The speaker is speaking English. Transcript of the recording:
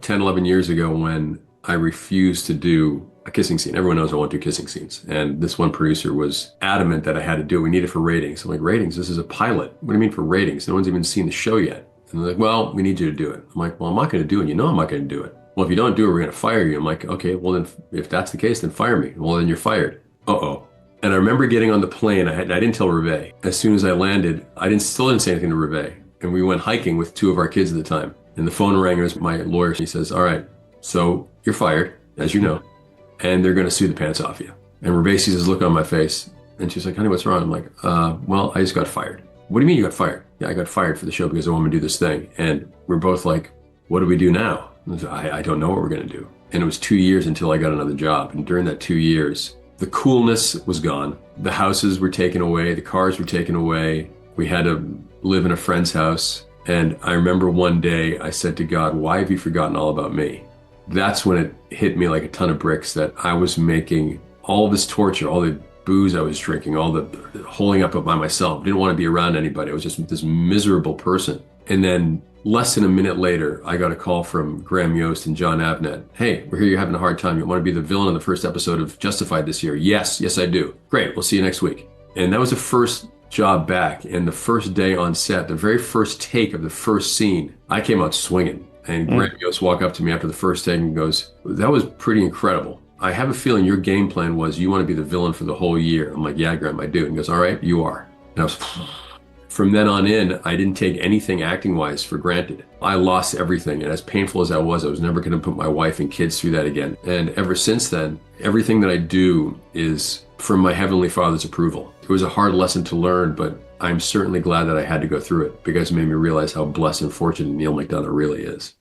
10, 11 years ago when I refused to do a kissing scene. Everyone knows I won't do kissing scenes. And this one producer was adamant that I had to do it. We need it for ratings. I'm like, ratings? This is a pilot. What do you mean for ratings? No one's even seen the show yet. And they're like, well, we need you to do it. I'm like, well, I'm not going to do it. You know I'm not going to do it. Well, if you don't do it, we're going to fire you. I'm like, okay, well, then if that's the case, then fire me. Well, then you're fired. Uh-oh. And I remember getting on the plane. I didn't tell Reve. As soon as I landed, still didn't say anything to Reve. And we went hiking with two of our kids at the time. And the phone rang. It was my lawyer. He says, all right, so you're fired, as you know, and they're going to sue the pants off you. And Reve sees this look on my face. And she's like, honey, what's wrong? I'm like, well, I just got fired. What do you mean you got fired? Yeah, I got fired for the show because I want to do this thing. And we're both like, what do we do now? I don't know what we're going to do. And it was 2 years until I got another job. And during that 2 years, the coolness was gone. The houses were taken away. The cars were taken away. We had to live in a friend's house. And I remember one day I said to God, why have you forgotten all about me? That's when it hit me like a ton of bricks that I was making all this torture, all the booze I was drinking, all the holding up by myself. Didn't want to be around anybody. I was just this miserable person. And then less than a minute later, I got a call from Graham Yost and John Avnet. Hey, we're here. You're having a hard time. You want to be the villain in the first episode of Justified this year? Yes, I do. Great. We'll see you next week. And that was the first job back. And the first day on set, the very first take of the first scene, I came out swinging. And Graham Yost walked up to me after the first take and goes, that was pretty incredible. I have a feeling your game plan was you want to be the villain for the whole year. I'm like, yeah, Graham, I do. And he goes, all right, you are. And I was, from then on in, I didn't take anything acting-wise for granted. I lost everything. And as painful as that was never going to put my wife and kids through that again. And ever since then, everything that I do is from my Heavenly Father's approval. It was a hard lesson to learn, but I'm certainly glad that I had to go through it because it made me realize how blessed and fortunate Neal McDonough really is.